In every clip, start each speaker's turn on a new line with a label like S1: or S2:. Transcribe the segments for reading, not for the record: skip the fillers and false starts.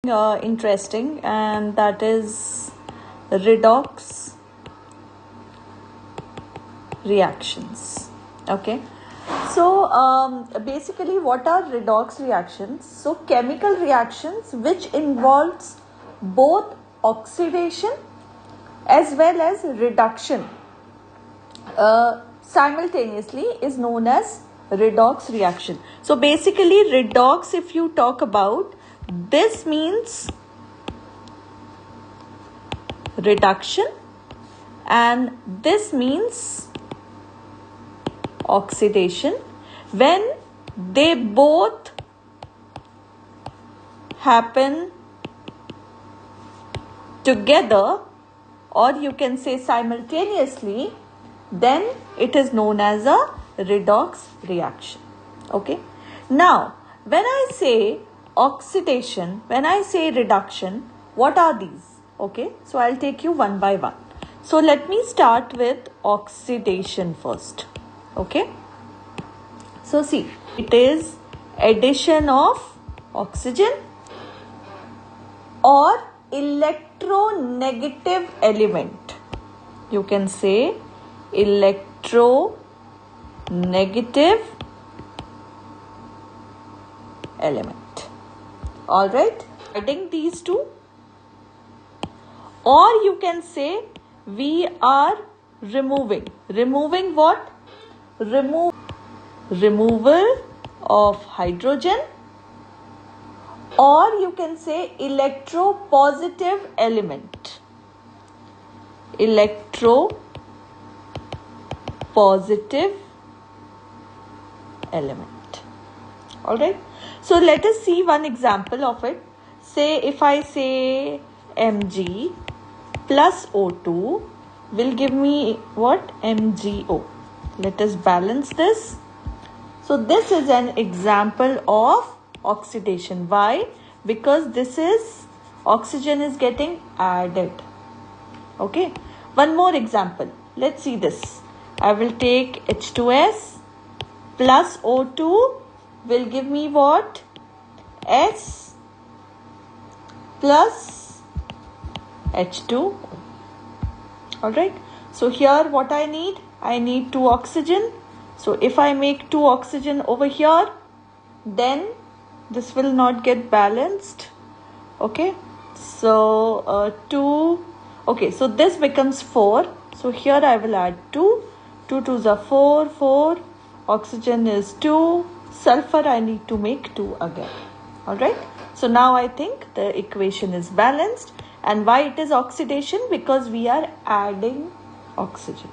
S1: interesting, and that is redox reactions. Okay, so basically what are redox reactions? So chemical reactions which involves both oxidation as well as reduction simultaneously is known as redox reaction. So basically redox, if you talk about, this means reduction and this means oxidation. When they both happen together, or you can say simultaneously, then it is known as a redox reaction. Okay. Now, when I say oxidation, when I say reduction, what are these? Okay. So I'll take you one by one. So let me start with oxidation first. Okay. So see, it is addition of oxygen or electronegative element. You can say electronegative element. Alright, adding these two, or you can say we are removing what? Removal of hydrogen, or you can say electropositive element. Electropositive element. Alright. So let us see one example of it. Say if I say Mg plus O2 will give me what? MgO. Let us balance this. So this is an example of oxidation. Why? Because this is oxygen is getting added. Okay. One more example. Let's see this. I will take H2S plus O2 will give me what? S plus H2. Alright. So here what I need? I need 2 oxygen. So if I make 2 oxygen over here, then this will not get balanced. Okay. So 2. Okay. So this becomes 4. So here I will add 2. 2 2s are 4. 4. Oxygen is 2. Sulfur I need to make 2 again. Alright. So now I think the equation is balanced. And why it is oxidation? Because we are adding oxygen.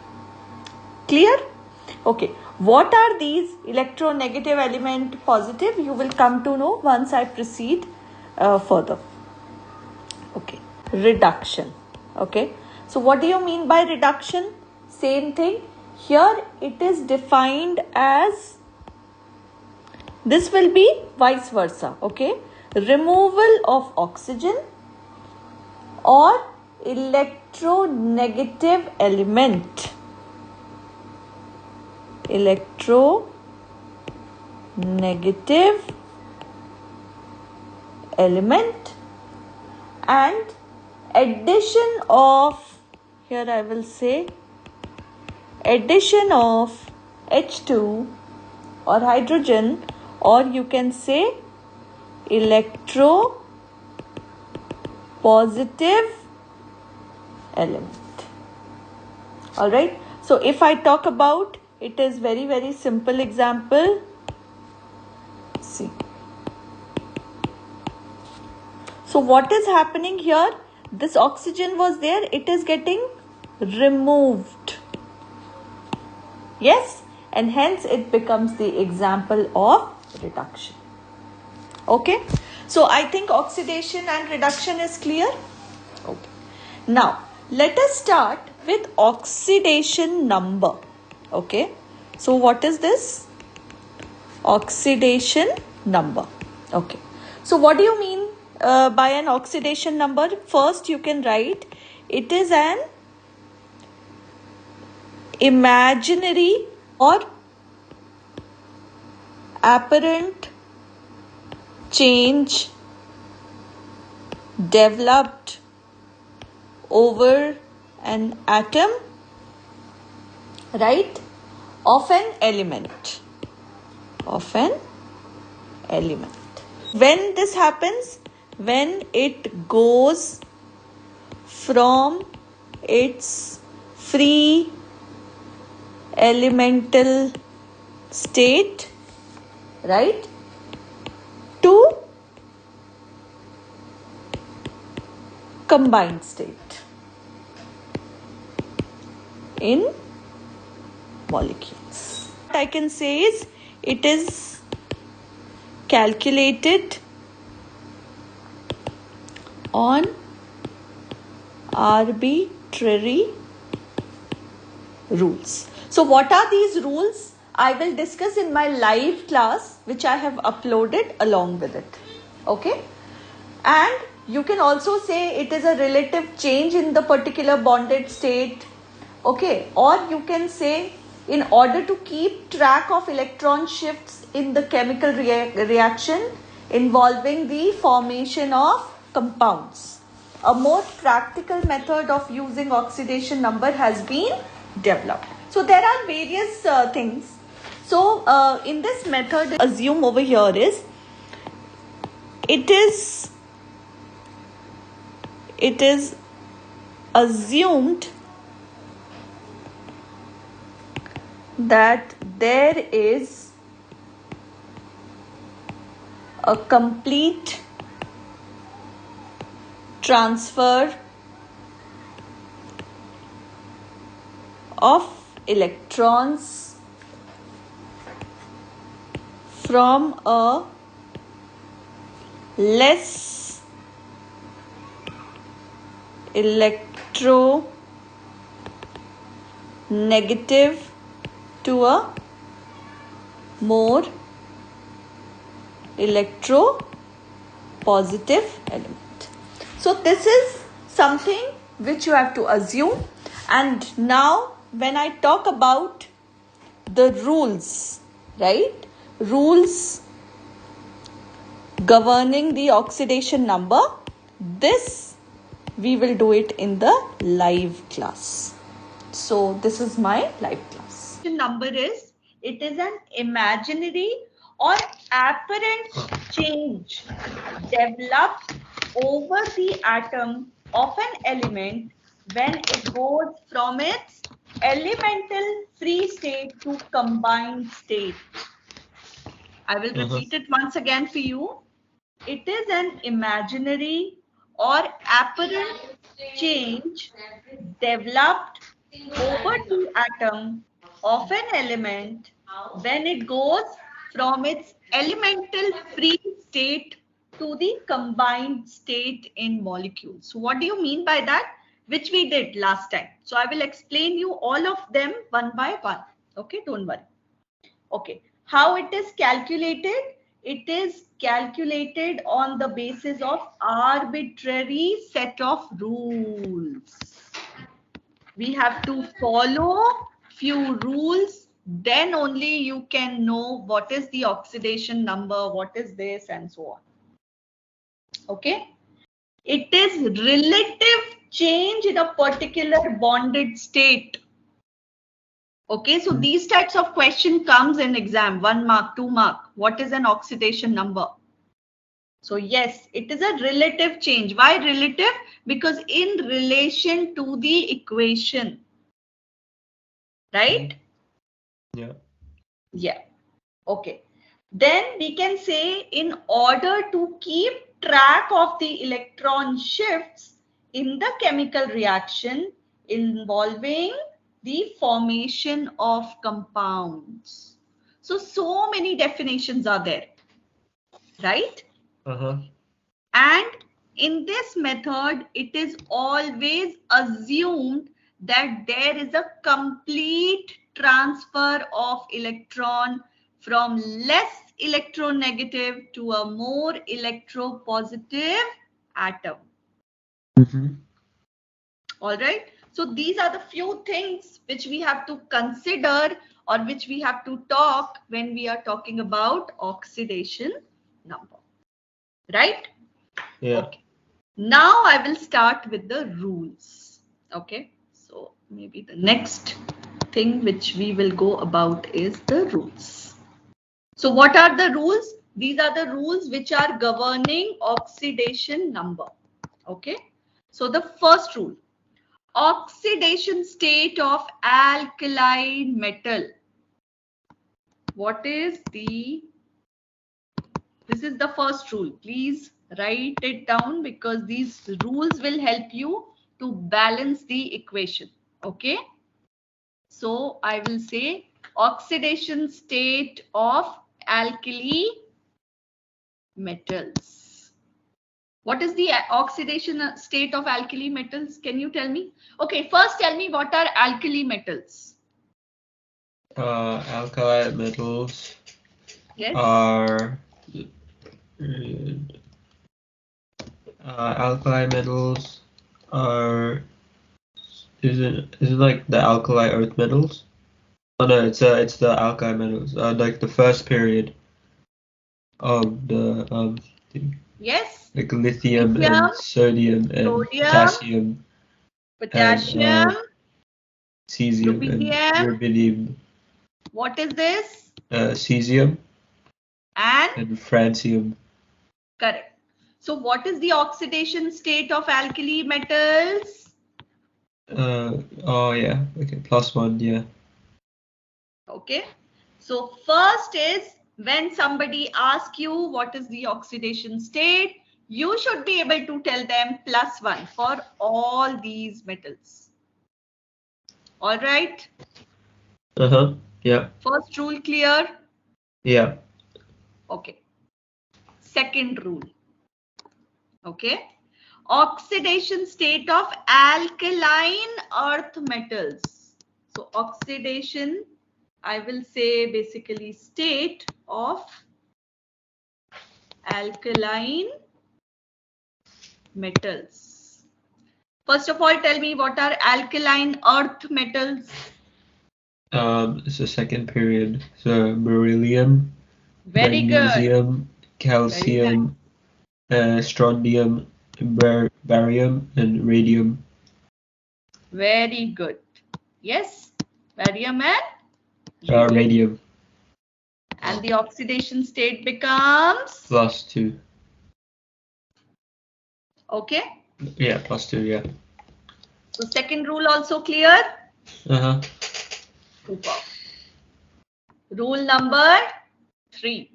S1: Clear? Okay. What are these electronegative element, positive? You will come to know once I proceed further. Okay. Reduction. Okay. So what do you mean by reduction? Same thing. Here it is defined as, this will be vice versa. Okay. Removal of oxygen or electronegative element. Electronegative element and addition of, here I will say addition of H2 or hydrogen, or you can say electropositive element. Alright. So if I talk about, it is very simple example. See. So what is happening here? This oxygen was there. It is getting removed. Yes. And hence it becomes the example of reduction. Okay. So I think oxidation and reduction is clear. Okay. Now let us start with oxidation number. Okay. So what is this? Oxidation number. Okay. So what do you mean by an oxidation number? First you can write it is an imaginary or apparent change developed over an atom, right, of an element. When this happens, when it goes from its free elemental state, right, to combined state in molecules. What I can say is it is calculated on arbitrary rules. So what are these rules? I will discuss in my live class, which I have uploaded along with it. Okay? And you can also say it is a relative change in the particular bonded state. Okay? Or you can say in order to keep track of electron shifts in the chemical reaction involving the formation of compounds, a more practical method of using oxidation number has been developed. So there are various things. So in this method, assume over here is it is assumed that there is a complete transfer of electrons from a less electronegative to a more electropositive element. So this is something which you have to assume. And now when I talk about the rules, right? Rules governing the oxidation number, this we will do it in the live class. So this is my live class. The number is, it is an imaginary or apparent change developed over the atom of an element when it goes from its elemental free state to combined state. I will repeat it once again for you. It is an imaginary or apparent change developed over the atom of an element when it goes from its elemental free state to the combined state in molecules. So what do you mean by that? Which we did last time. So I will explain you all of them one by one. Okay, don't worry. Okay, how it is calculated? It is calculated on the basis of arbitrary set of rules. We have to follow few rules, then only you can know what is the oxidation number, what is this, and so on. Okay, it is relative change in a particular bonded state. Okay, so these types of question comes in exam, 1 mark, 2 mark. What is an oxidation number? So yes, it is a relative change. Why relative? Because in relation to the equation, right?
S2: Yeah.
S1: Yeah. Okay. Then we can say in order to keep track of the electron shifts in the chemical reaction involving the formation of compounds. So many definitions are there, right? And in this method, it is always assumed that there is a complete transfer of electron from less electronegative to a more electropositive atom. All right. So these are the few things which we have to consider or which we have to talk when we are talking about oxidation number. Right?
S2: Yeah.
S1: Okay. Now I will start with the rules. Okay, so maybe the next thing which we will go about is the rules. So what are the rules? These are the rules which are governing oxidation number. Okay, so the first rule, oxidation state of alkaline metal. What is the, this is the first rule. Please write it down because these rules will help you to balance the equation. Okay, so I will say oxidation state of alkali metals. What is the oxidation state of alkali metals? Can you tell me? Okay, first tell me what are alkali metals?
S2: Alkali metals
S1: Yes.
S2: are alkali metals are is it like the alkali earth metals? Oh no, it's the alkali metals. Like the first period of the
S1: Yes.
S2: like lithium
S1: Lithium,
S2: and sodium and
S1: sodium,
S2: and
S1: potassium,
S2: cesium and
S1: rubidium.
S2: rubidium.
S1: What is this?
S2: Cesium
S1: And
S2: and francium.
S1: correct. So what is the oxidation state of alkali metals?
S2: Oh yeah, okay, +1, yeah.
S1: Okay. So first is when somebody asks you what is the oxidation state, you should be able to tell them +1 for all these metals. All right.
S2: Yeah.
S1: First rule clear?
S2: Yeah.
S1: Okay. Second rule. Okay. Oxidation state of alkaline earth metals. So oxidation, I will say basically state of alkaline metals. First of all, tell me what are alkaline earth metals?
S2: It's the second period. So beryllium,
S1: Very good.
S2: magnesium,
S1: Very nice.
S2: calcium, strontium, barium, and radium.
S1: Very good. Yes. Barium and radium.
S2: Radium.
S1: And the oxidation state becomes?
S2: +2.
S1: Okay.
S2: Yeah, +2, yeah.
S1: So second rule also clear?
S2: Uh-huh.
S1: Super. Rule number 3.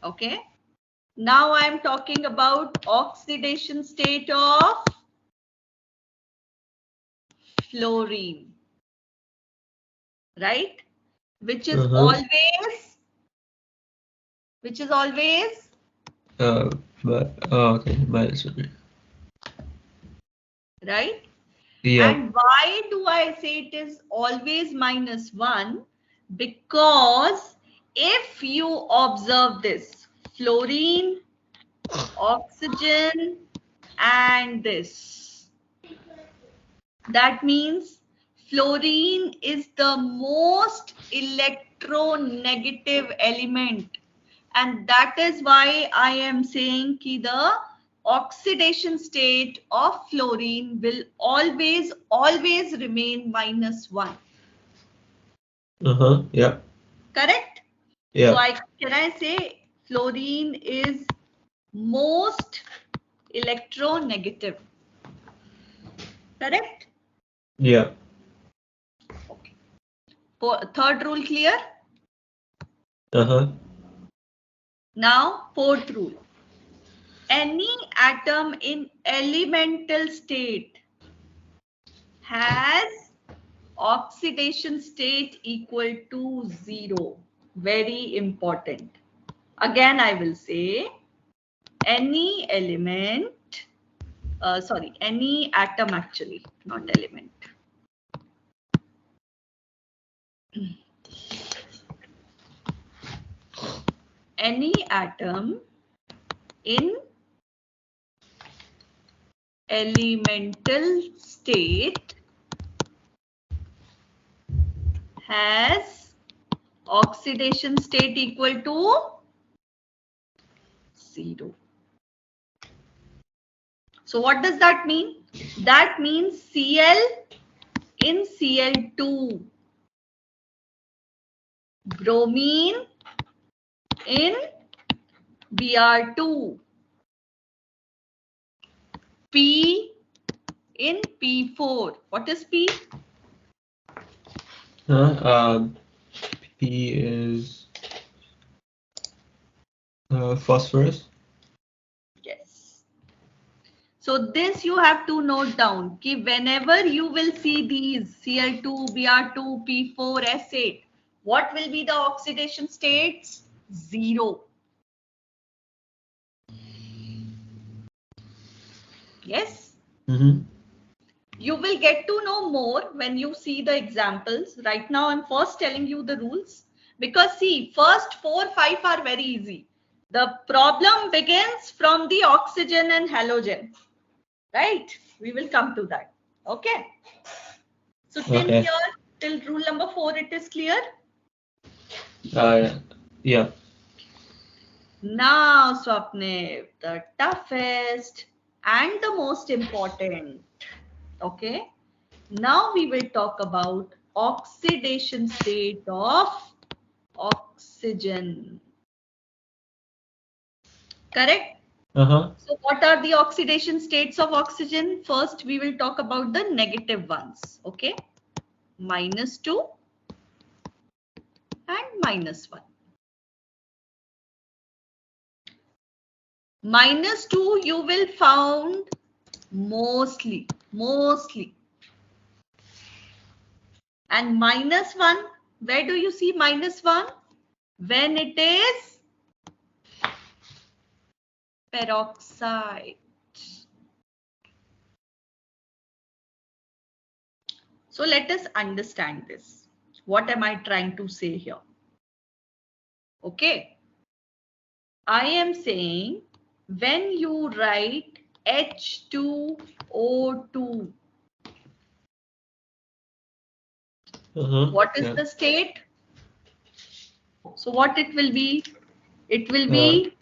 S1: Okay. Now I am talking about oxidation state of fluorine. Right? Which is always
S2: Okay, -1.
S1: right?
S2: Yeah.
S1: And why do I say it is always -1? Because if you observe this, fluorine, oxygen, and this, that means fluorine is the most electronegative element, and that is why I am saying ki the oxidation state of fluorine will always remain -1.
S2: Yeah.
S1: Correct? So
S2: Yeah.
S1: can I say fluorine is most electronegative? Correct?
S2: Yeah.
S1: Okay. Third rule clear? Now, fourth rule. Any atom in elemental state has oxidation state equal to 0. Very important. Again, I will say any element, any atom actually, not element. Any atom in elemental state has oxidation state equal to 0. So what does that mean? That means Cl in Cl2, bromine in Br2, P in P4. What is P?
S2: P is phosphorus.
S1: Yes. So this you have to note down. Ki whenever you will see these Cl2, Br2, P4, S8, what will be the oxidation states? 0. Yes.
S2: Mm-hmm.
S1: You will get to know more when you see the examples. Right now, I'm first telling you the rules because see, first 4, 5 are very easy. The problem begins from the oxygen and halogen, right? We will come to that. Okay. So till
S2: Okay.
S1: here, till rule number 4, it is clear.
S2: Yeah.
S1: Now, Swapnev, the toughest and the most important. Okay. Now we will talk about oxidation state of oxygen. Correct?
S2: Uh-huh.
S1: So what are the oxidation states of oxygen? First, we will talk about the negative ones. Okay. -2 and -1. -2 you will found mostly. And -1, where do you see -1? When it is peroxide. So let us understand this. What am I trying to say here? Okay. I am saying when you write H2O2, what is the state? So what it will be? It will be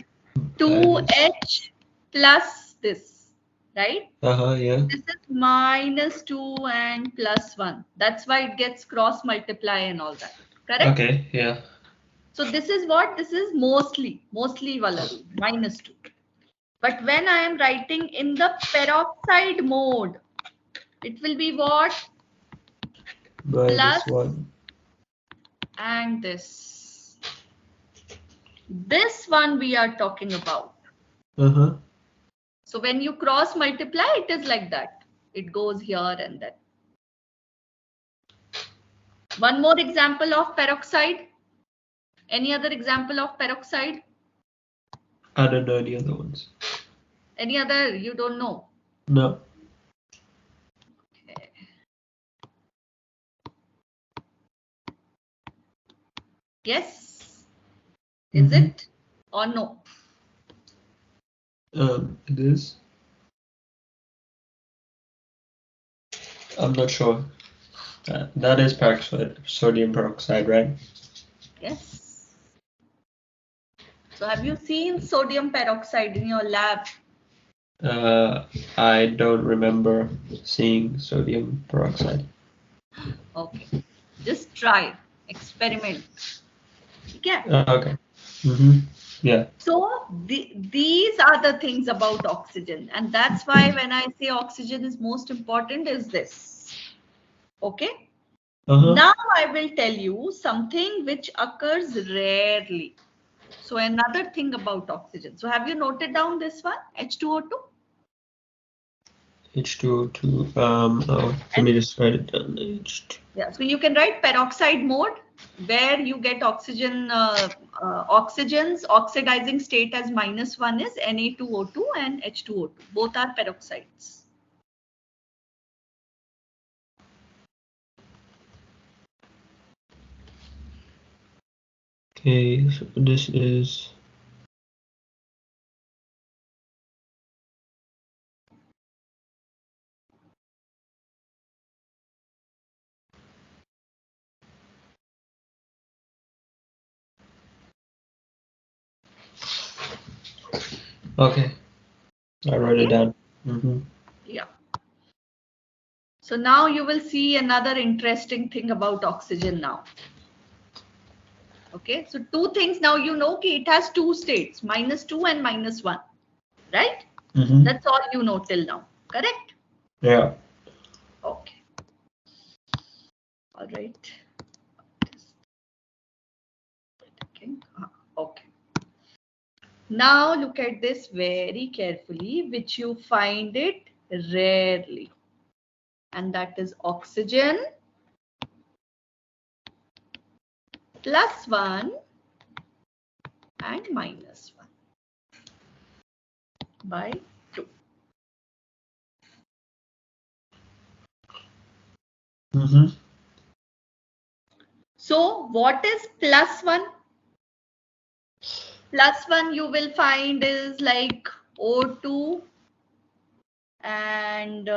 S1: 2H plus this, right?
S2: Yeah.
S1: This is -2 and +1. That's why it gets cross multiply and all that. Correct?
S2: Okay, yeah.
S1: So this is what? This is mostly wala rule, -2. But when I am writing in the peroxide mode, it will be what? Plus
S2: -1.
S1: and this. This one we are talking about. So when you cross multiply, it is like that. It goes here and then. One more example of peroxide. Any other example of peroxide?
S2: I don't know any other ones.
S1: Any other you don't know?
S2: No.
S1: Okay. Yes. Is it or no?
S2: It is. I'm not sure. That is peroxide, sodium peroxide, right?
S1: Yes. So have you seen sodium peroxide in your lab?
S2: I don't remember seeing sodium peroxide.
S1: Okay. Just try. Experiment. Okay.
S2: Okay. Yeah.
S1: So these are the things about oxygen. And that's why when I say oxygen is most important is this. Okay. Now I will tell you something which occurs rarely. So another thing about oxygen. So have you noted down this one? H2O2?
S2: H2O2. Let me just write it down. H2.
S1: Yeah, so you can write peroxide mode where you get oxygen, oxygen's oxidizing state as -1 is Na2O2 and H2O2. Both are peroxides.
S2: Okay, so this is. Okay, I wrote it down.
S1: Yeah. So now you will see another interesting thing about oxygen now. Okay, so two things now you know it has two states, -2 and -1, right? That's all you know till now, correct?
S2: Yeah.
S1: Okay. All right. Okay. Now look at this very carefully, which you find it rarely. And that is oxygen +1 and -1 by 2. So what is +1? +1 you will find is like O2 and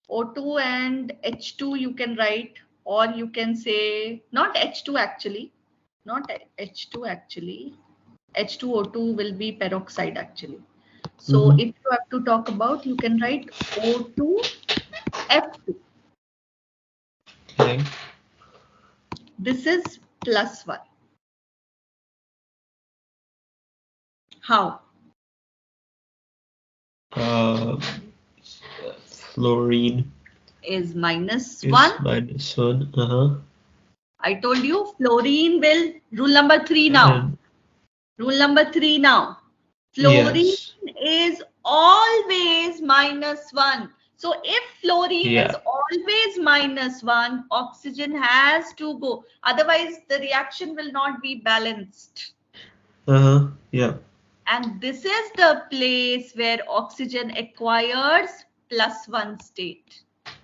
S1: O2 and H2 you can write, or you can say not H2 actually, not H2 actually. H2O2 will be peroxide actually. So if you have to talk about, you can write O2 F2.
S2: Okay.
S1: This is +1. How?
S2: Fluorine
S1: Is -1.
S2: is -1.
S1: I told you fluorine will, rule number 3 now. Rule number 3 now. Fluorine
S2: Yes.
S1: is always -1. So if fluorine is always -1, oxygen has to go. Otherwise, the reaction will not be balanced.
S2: Yeah.
S1: And this is the place where oxygen acquires +1 state.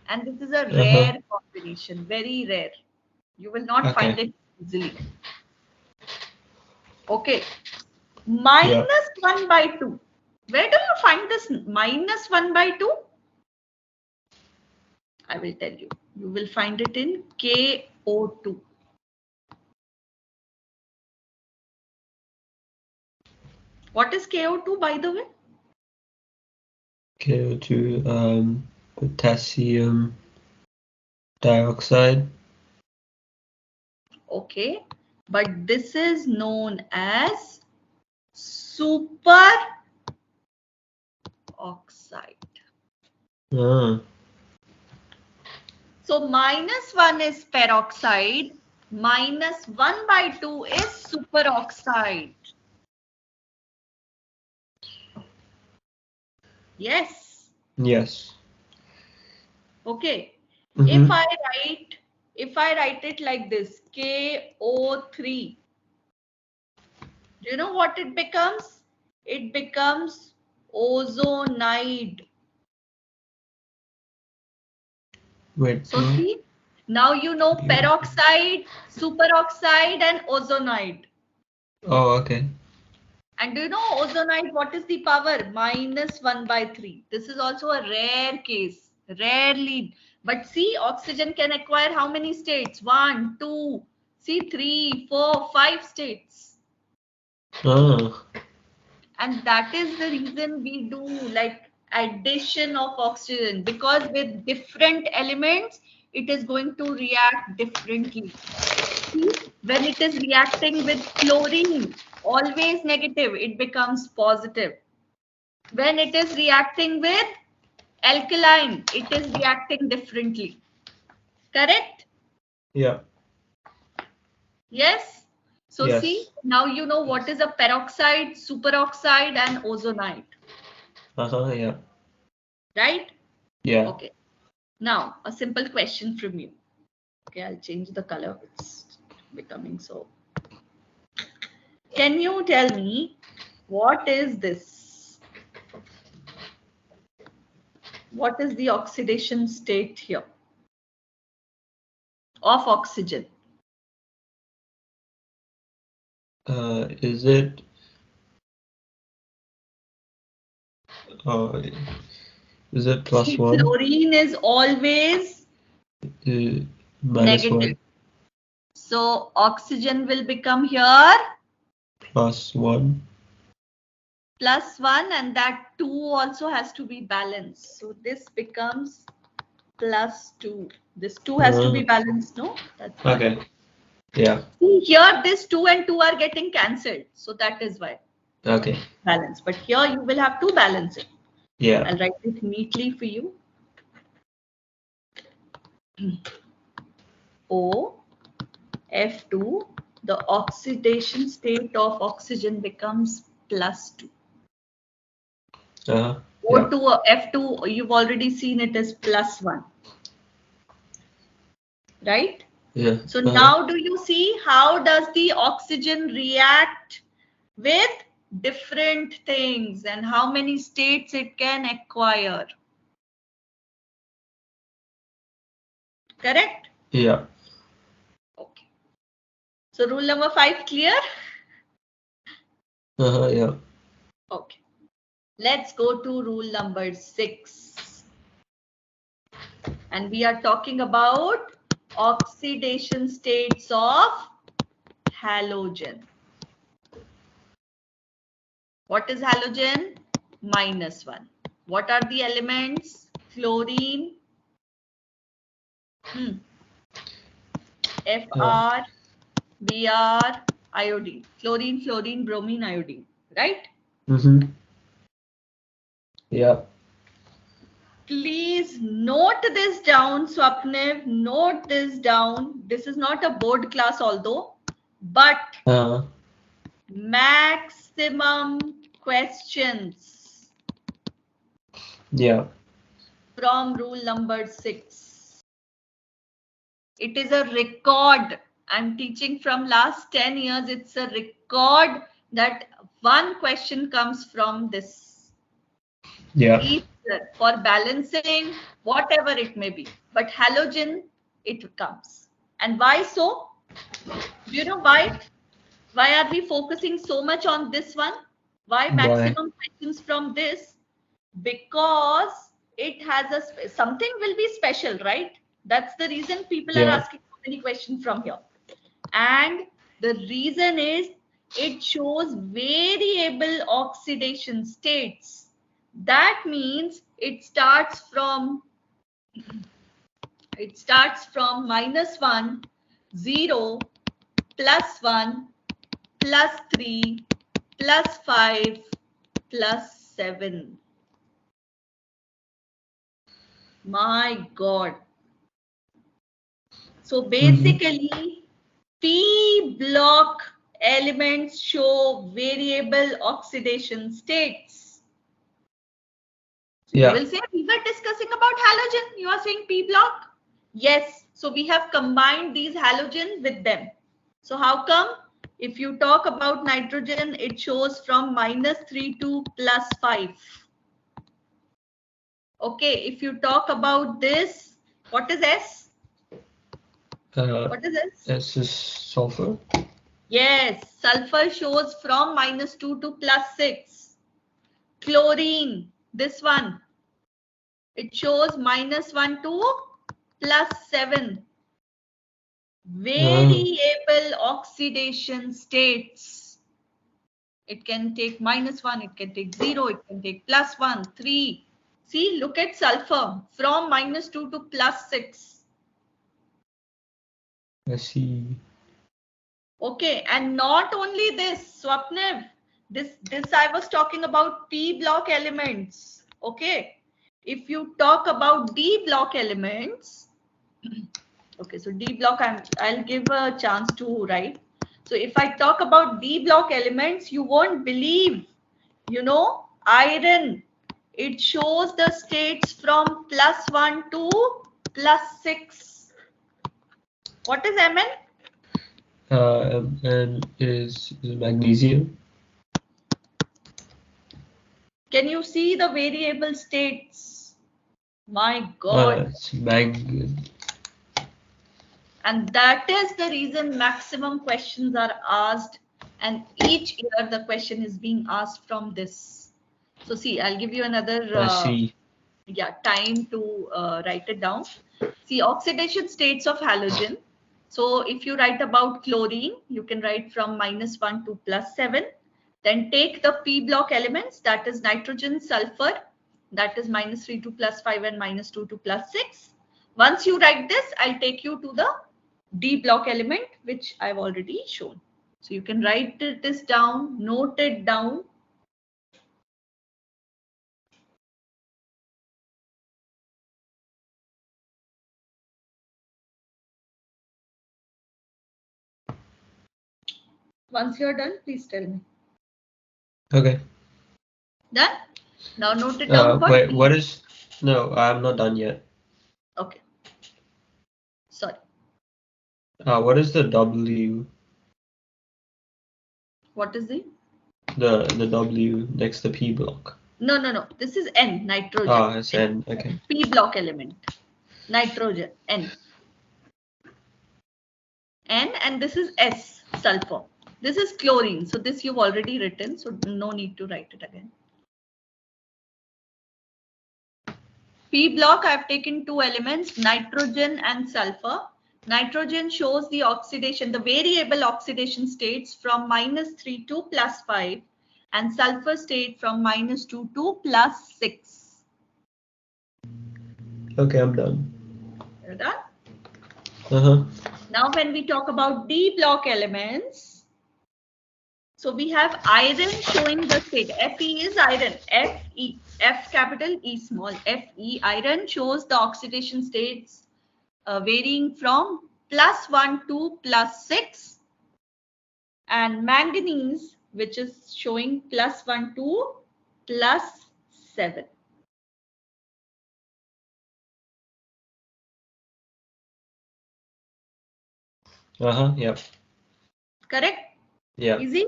S1: And this is a rare combination, very rare. You will not find it easily. Okay. -1 by 2. Where do you find this -1 by 2? I will tell you. You will find it in KO2. What is KO2, by the way?
S2: KO2, potassium dioxide.
S1: Okay. But this is known as super oxide. So -1 is peroxide, -1 by 2 is superoxide. Yes.
S2: Yes.
S1: Okay. If I write it like this, KO3, do you know what it becomes? It becomes ozonide.
S2: Wait.
S1: So see, now you know peroxide, superoxide, and ozonide.
S2: Oh, okay.
S1: And do you know ozonide, what is the power? -1 by 3. This is also a rare case, rarely. But see, oxygen can acquire how many states? 1, 2, see, 3, 4, 5 states. And that is the reason we do like addition of oxygen, because with different elements, it is going to react differently. See, when it is reacting with fluorine, always negative, it becomes positive. When it is reacting with alkaline, it is reacting differently. Correct?
S2: Yeah.
S1: Yes? So
S2: Yes.
S1: see, now you know what is a peroxide, superoxide, and ozonide.
S2: Yeah.
S1: Right?
S2: Yeah.
S1: Okay. Now, a simple question from you. Okay, I'll change the color. It's becoming so. Can you tell me what is this? What is the oxidation state here of oxygen?
S2: Is it? Is it +1?
S1: Fluorine is always negative.
S2: -1.
S1: So oxygen will become here
S2: +1.
S1: +1, and that 2 also has to be balanced. So this becomes +2. This 2 has to be balanced, no? That's why.
S2: Okay. Yeah.
S1: See, here this 2 and 2 are getting cancelled. So that is why.
S2: Okay.
S1: Balance. But here you will have to balance it.
S2: Yeah.
S1: I'll write it neatly for you. O, F2, the oxidation state of oxygen becomes +2.
S2: Yeah.
S1: O2, F2, you've already seen it as +1. Right?
S2: Yeah.
S1: So now do you see how does the oxygen react with different things and how many states it can acquire? Correct?
S2: Yeah.
S1: Okay. So rule number 5 clear?
S2: Yeah.
S1: Okay. Let's go to rule number 6. And we are talking about oxidation states of halogen. What is halogen? -1. What are the elements? Fluorine, Fr, Br, iodine. Fluorine, fluorine, bromine, iodine. Right?
S2: Yeah.
S1: Please note this down, Swapniv. Note this down. This is not a board class, although, but maximum questions
S2: Yeah.
S1: from rule number 6. It is a record. I'm teaching from last 10 years. It's a record that one question comes from this.
S2: Yeah.
S1: Either for balancing, whatever it may be. But halogen, it comes. And why so? Do you know why? Why are we focusing so much on this one? Why maximum questions from this? Because it has a something will be special, right? That's the reason people are asking so many questions from here. And the reason is it shows variable oxidation states. That means it starts from -1, 0, +1, +3, +5, +7. My God. So basically, P block elements show variable oxidation states. So you will say, we were discussing about halogen. You are saying P block? Yes. So we have combined these halogen with them. So how come? If you talk about nitrogen, it shows from -3 to +5. Okay, if you talk about this, what is S? What is S?
S2: S is sulfur.
S1: Yes, sulfur shows from -2 to +6. Chlorine, this one, it shows -1 to +7. Variable oxidation states. It can take -1, it can take 0, it can take +1, 3. See, look at sulfur from -2 to +6.
S2: I see.
S1: Okay, and not only this, Swapniv, this I was talking about P block elements. Okay, if you talk about D block elements, okay, so D block, I'll give a chance to write. So if I talk about D block elements, you won't believe, iron, it shows the states from +1 to +6. What is Mn?
S2: And is magnesium.
S1: Can you see the variable states? My God.
S2: It's mag.
S1: And that is the reason maximum questions are asked, and each year the question is being asked from this. So see, I'll give you another time to write it down. See, oxidation states of halogen. So if you write about chlorine, you can write from -1 to +7. Then take the P block elements, that is nitrogen, sulfur, that is -3 to +5 and -2 to +6. Once you write this, I'll take you to the D block element, which I've already shown. So you can write this down, note it down. Once you're done, please tell me.
S2: Okay.
S1: Done? Now note it down.
S2: Wait, what is... No, I'm not done yet.
S1: Okay. Sorry.
S2: What is the W?
S1: What is the?
S2: The W next to P block.
S1: No. This is N, nitrogen.
S2: Oh, it's N. Okay.
S1: P block element. Nitrogen, N. N, and this is S, sulfur. This is chlorine. So this you've already written, so no need to write it again. P block, I've taken two elements, nitrogen and sulfur. Nitrogen shows the oxidation, the variable oxidation states from -3 to +5, and sulfur state from -2 to +6.
S2: Okay, I'm done.
S1: You're done?
S2: Uh-huh.
S1: Now when we talk about D block elements, so we have iron showing the state. Fe is iron. Fe, F capital, E small. Fe, iron shows the oxidation states varying from +1 to +6. And manganese, which is showing +1 to +7.
S2: Uh-huh, yep.
S1: Correct?
S2: Yeah.
S1: Easy?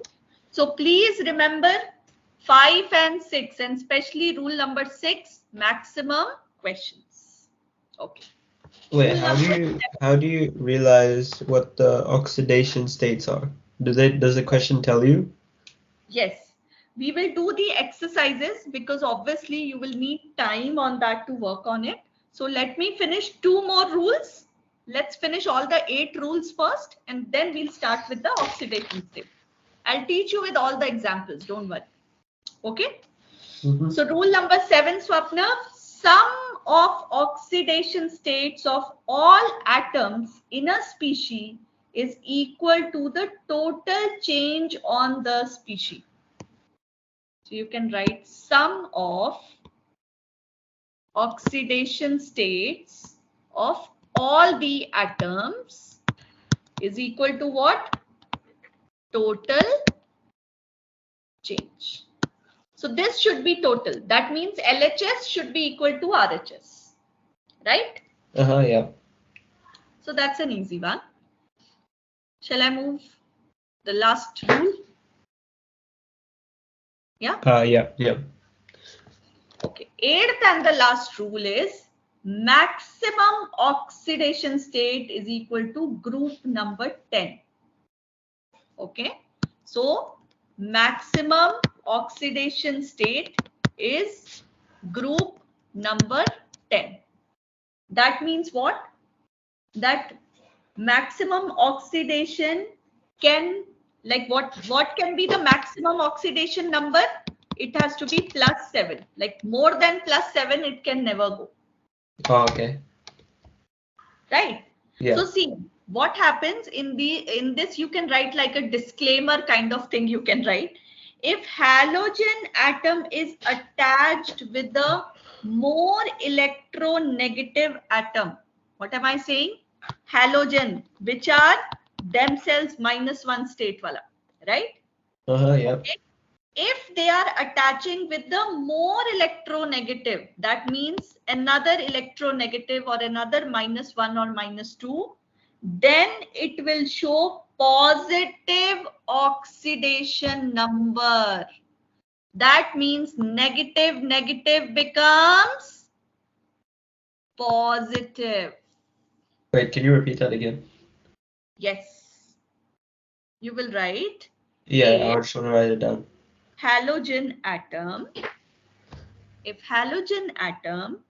S1: So please remember 5 and 6, and especially rule number 6, maximum questions. Okay.
S2: Wait, how do you realize what the oxidation states are? Does the question tell you?
S1: Yes. We will do the exercises because obviously you will need time on that to work on it. So let me finish 2 more rules. Let's finish all the 8 rules first, and then we'll start with the oxidation state. I'll teach you with all the examples, don't worry. Okay?
S2: Mm-hmm.
S1: So rule number 7, Swapna, sum of oxidation states of all atoms in a species is equal to the total change on the species. So you can write sum of oxidation states of all the atoms is equal to what? Total change. So this should be total. That means LHS should be equal to RHS. Right?
S2: Uh-huh, yeah.
S1: So that's an easy one. Shall I move the last rule? Yeah?
S2: Yeah.
S1: Okay. 8th and the last rule is maximum oxidation state is equal to group number 10. Okay. So maximum oxidation state is group number 10. That means what? That maximum oxidation can, like what can be the maximum oxidation number? It has to be +7. Like more than +7, it can never go.
S2: Oh, okay.
S1: Right?
S2: Yeah.
S1: So see what happens in this, you can write like a disclaimer kind of thing you can write. If halogen atom is attached with the more electronegative atom, what am I saying? Halogen, which are themselves -1 state wala, right?
S2: Uh-huh, yeah.
S1: Okay. If they are attaching with the more electronegative, that means another electronegative or another -1 or -2, then it will show positive oxidation number. That means negative becomes positive.
S2: Wait, can you repeat that again?
S1: Yes. You will write.
S2: Yeah, I just want to write it down.
S1: Halogen atom. If halogen atom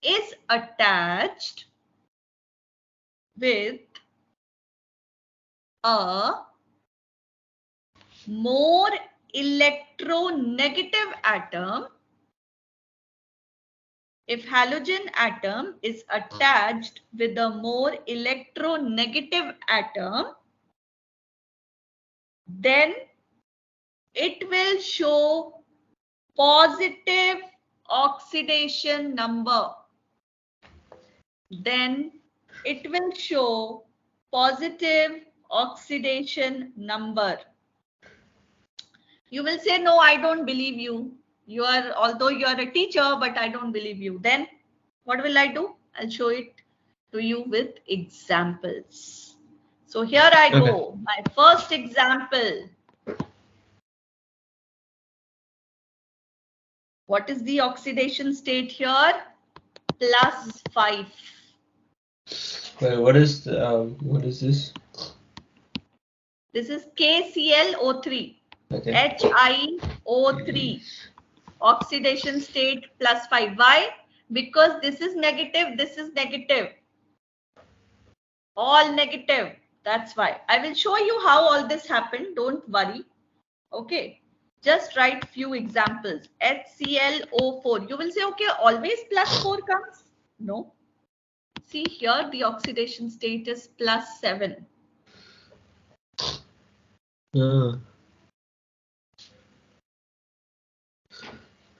S1: is attached with a more electronegative atom, if halogen atom is attached with a more electronegative atom, then it will show positive oxidation number. Then it will show positive oxidation number. You will say, no, I don't believe you. Although you are a teacher, but I don't believe you. Then what will I do? I'll show it to you with examples. So here I go. My first example. What is the oxidation state here? +5.
S2: Wait, what is this?
S1: This is KClO3.
S2: Okay.
S1: HiO3. Oxidation state +5. Why? Because this is negative, this is negative. All negative. That's why. I will show you how all this happened. Don't worry. Okay. Just write few examples. HClO4. You will say, okay, always +4 comes. No. See here, the oxidation state is +7.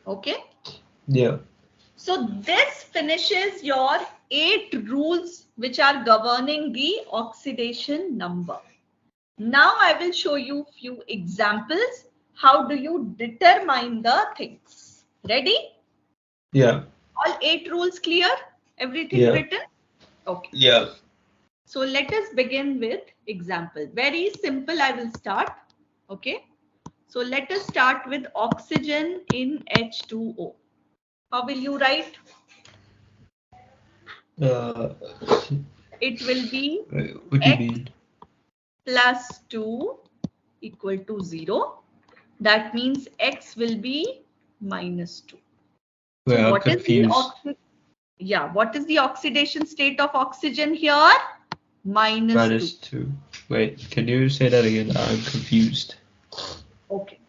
S1: Okay.
S2: Yeah.
S1: So this finishes your 8 rules which are governing the oxidation number. Now I will show you few examples. How do you determine the things? Ready?
S2: Yeah.
S1: All 8 rules clear? Everything written? Okay.
S2: Yeah.
S1: So let us begin with example. Very simple, I will start. Okay. So let us start with oxygen in H2O. How will you write?
S2: It
S1: will be
S2: what do you mean?
S1: +2 equal to 0. That means X will be -2.
S2: Wait,
S1: So
S2: I'm
S1: what
S2: confused.
S1: what is the oxidation state of oxygen here? -2.
S2: Wait, can you say that again? I'm confused.
S1: Okay.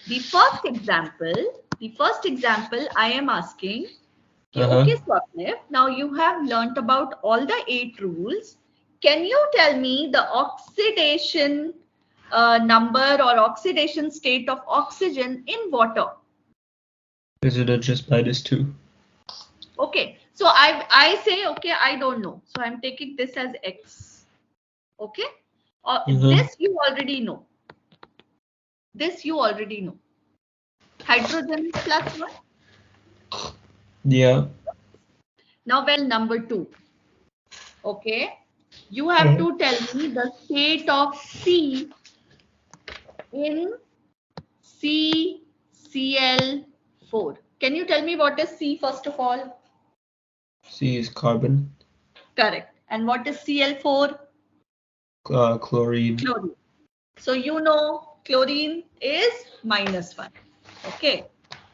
S1: The first example I am asking, okay, Swapnil, now you have learnt about all the 8 rules. Can you tell me the oxidation number or oxidation state of oxygen in water?
S2: Isn't it just -2?
S1: Okay, so I say, okay, I don't know. So I'm taking this as X. Okay, this you already know. This you already know. Hydrogen is +1.
S2: Yeah.
S1: Now, well, number 2. Okay, you have to tell me the state of C in CCl4. Can you tell me what is C first of all?
S2: C is carbon.
S1: Correct. And what is Cl4?
S2: Chlorine.
S1: Chlorine. So you know chlorine is -1. Okay.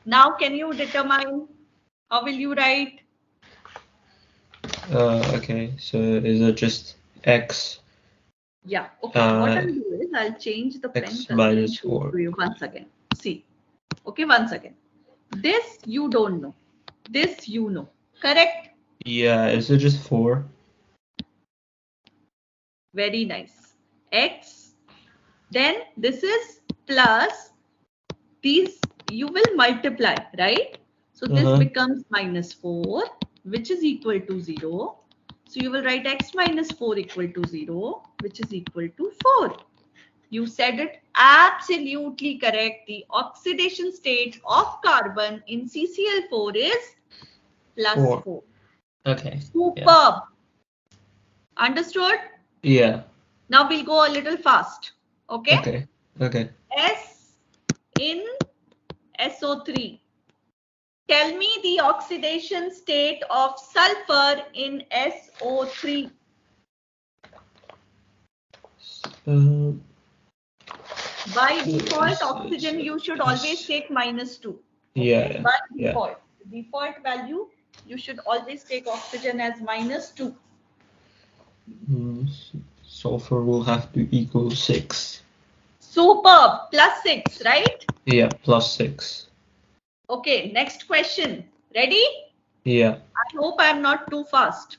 S1: Now can you determine? How will you write?
S2: Okay. So is it just X?
S1: Yeah. Okay. What I'll do is I'll change the pen
S2: X
S1: -4
S2: to
S1: you once again. See. Okay. Once again. This you don't know. This you know. Correct?
S2: Yeah. Is it just 4?
S1: Very nice. X. Then this is plus. These you will multiply, right? So this becomes -4, which is equal to 0. So you will write X -4 equal to 0, which is equal to 4. You said it absolutely correct. The oxidation state of carbon in CCl4 is +4.
S2: Okay.
S1: Superb. Yeah. Understood?
S2: Yeah.
S1: Now we'll go a little fast. Okay?
S2: Okay.
S1: S in SO3. Tell me the oxidation state of sulfur in SO3. By default, oxygen you should always take -2. Okay?
S2: Yeah.
S1: By default, default value you should always take oxygen as -2.
S2: Sulfur will have to equal 6.
S1: Superb. +6, right?
S2: Yeah, +6.
S1: Okay, next question. Ready?
S2: Yeah.
S1: I hope I'm not too fast.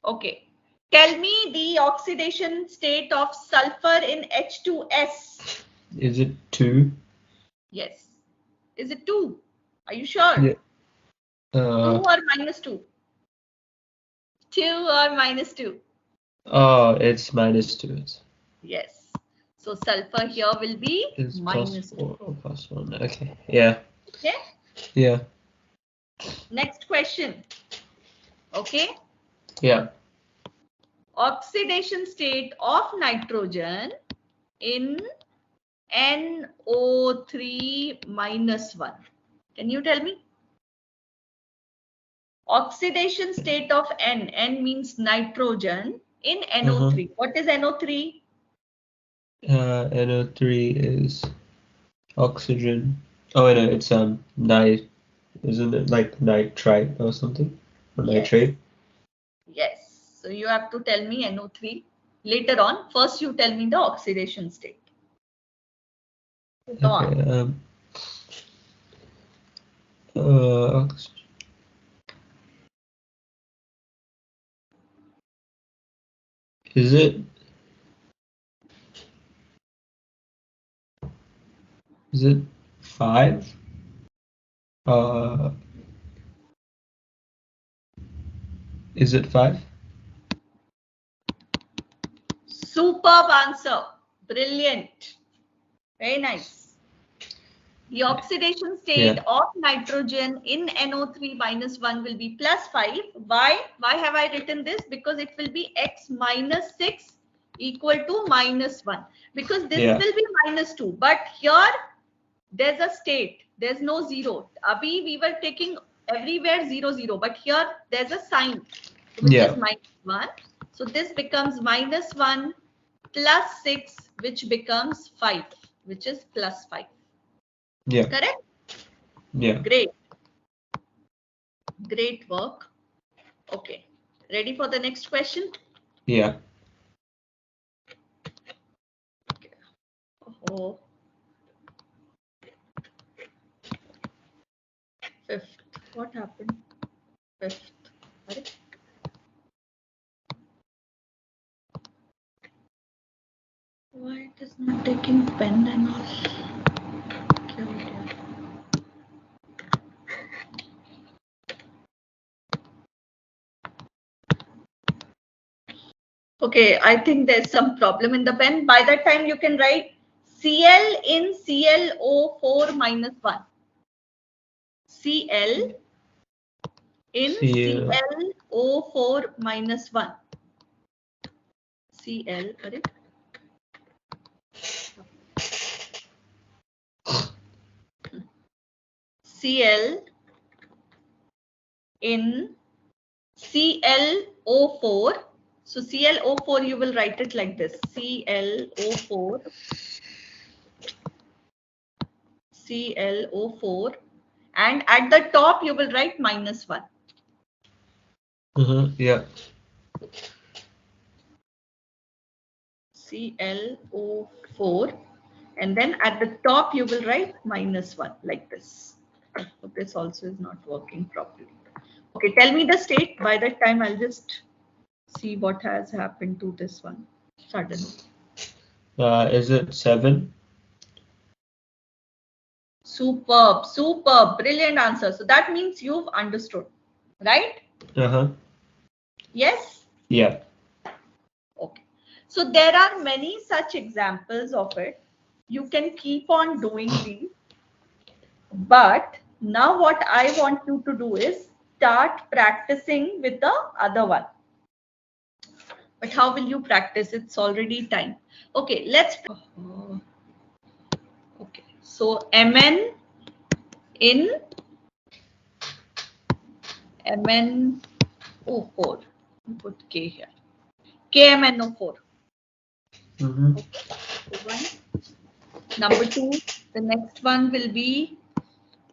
S1: Okay. Tell me the oxidation state of sulfur in H2S.
S2: Is it 2?
S1: Yes. Is it 2? Are you sure?
S2: Yeah.
S1: 2 or -2? 2 or -2?
S2: Oh, it's -2.
S1: Yes. So sulfur here will be
S2: It's
S1: -2.
S2: +4 or +1. Okay. Yeah.
S1: Okay.
S2: Yeah.
S1: Next question. Okay.
S2: Yeah.
S1: Oxidation state of nitrogen in NO3 -1. Can you tell me? Oxidation state of N. N means nitrogen in NO3. What is NO3?
S2: NO3 is oxygen. Oh no, it's nit. Isn't it like nitrite or something? Or
S1: Yes.
S2: nitrate?
S1: Yes. So you have to tell me NO3 later on. First, you tell me the oxidation state. Go on.
S2: Okay. Is it 5? Is it 5?
S1: Superb answer. Brilliant. Very nice. The oxidation state of nitrogen in NO3 -1 will be +5. Why? Why have I written this? Because it will be X -6 equal to -1. Because this will be -2. But here there's a state. There's no 0. Abhi we were taking everywhere 0, 0. But here there's a sign which is -1. So this becomes -1 +6, which becomes 5, which is +5.
S2: Yeah.
S1: Correct?
S2: Yeah.
S1: Great. Great work. Okay. Ready for the next question?
S2: Yeah.
S1: Okay. Oh. 5th. What happened? 5th. Right? Why it is not taking pen and all? Okay. Okay, I think there's some problem in the pen. By that time, you can write Cl in ClO4 -1. Cl in ClO4 -1. Cl, correct? Cl in ClO4. So ClO4, you will write it like this. ClO4. ClO4. And at the top, you will write -1.
S2: Yeah.
S1: ClO4. And then at the top, you will write -1 like this. So this also is not working properly. Okay, tell me the state. By that time, I'll just see what has happened to this one suddenly.
S2: Is it 7?
S1: Superb, superb, brilliant answer. So that means you've understood, right? Yes?
S2: Yeah.
S1: Okay. So there are many such examples of it. You can keep on doing these. But now what I want you to do is start practicing with the other one. But how will you practice? It's already time. Okay, let's. Okay, so Mn in MnO4. Put K here. KMnO4. Okay, one. Number 2, the next one will be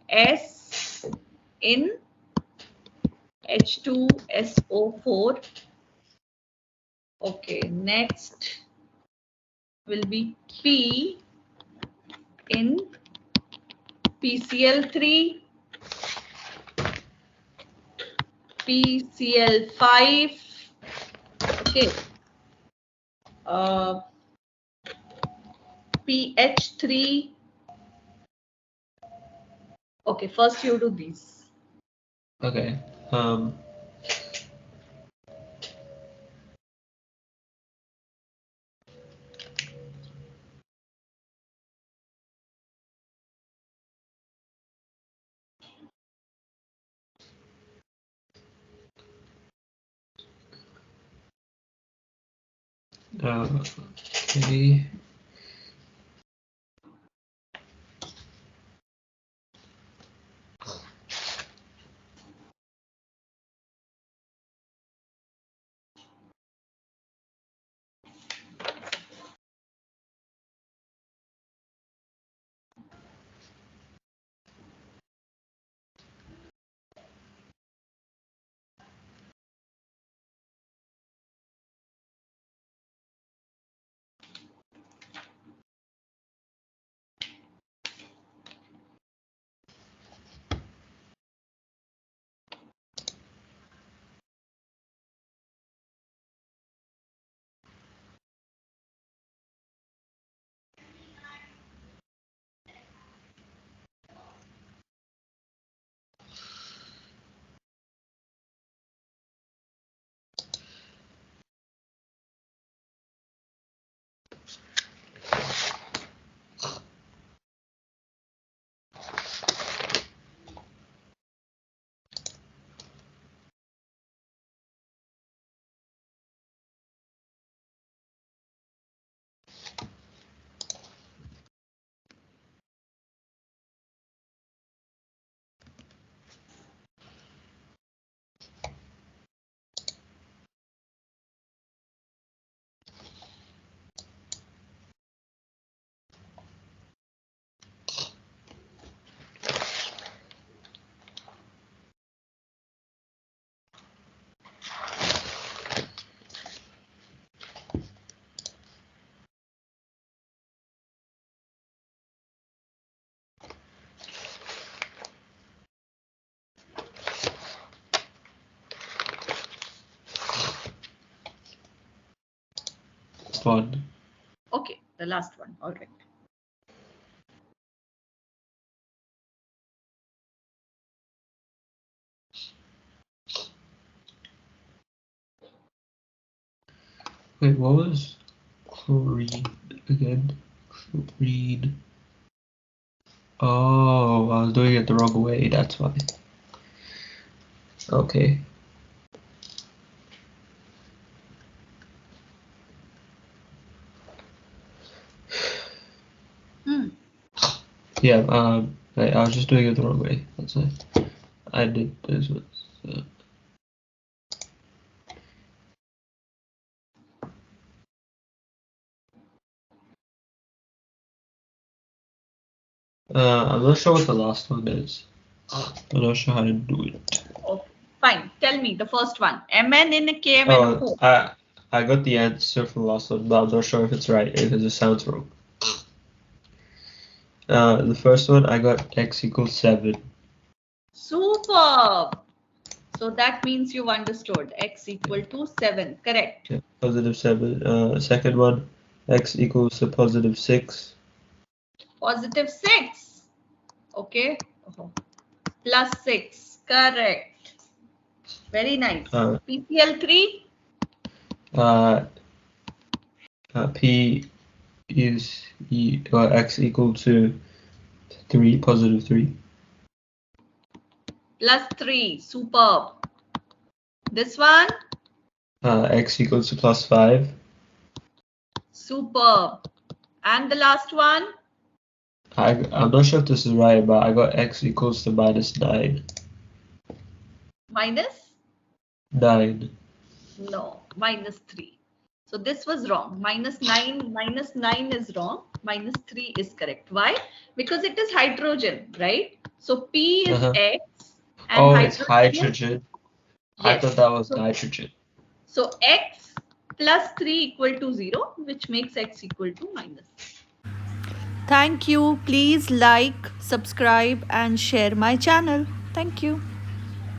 S1: S in H2SO4. Okay, next will be P in PCl3, PCl5, okay, PH3. Okay, first you do these.
S2: Okay. Okay. One.
S1: Okay, the last one. All right.
S2: Wait, what was chlorine again? Chlorine. Oh, I was doing it the wrong way, that's why. Okay. Yeah, I was just doing it the wrong way. That's why I did this one. I'm not sure what the last one is. I'm not sure how to do it.
S1: Okay, fine. Tell me the first one. Mn in KMnO4.
S2: Oh, I got the answer for the last one, but I'm not sure if it's right, if it just sounds wrong. The first one, I got x equals 7.
S1: Superb. So that means you've understood. X equal to 7. Correct.
S2: Yeah, positive 7. Second one, x equals to positive 6.
S1: Positive 6. Okay. Plus 6. Correct. Very nice. PCl3.
S2: P is x equal to 3, positive 3.
S1: Plus 3. Superb. This one.
S2: X equals to plus 5.
S1: Superb. And the last one.
S2: I'm not sure if this is right, but I got x equals to minus 9.
S1: Minus?
S2: 9.
S1: No, minus 3. So this was wrong. Minus 9 is wrong. Minus 3 is correct. Why? Because it is hydrogen, right? So P is X. And
S2: Oh, it's hydrogen.
S1: Yes.
S2: I thought that was nitrogen.
S1: So X plus 3 equal to 0, which makes x equal to minus. Thank you. Please like, subscribe and share my channel. Thank you.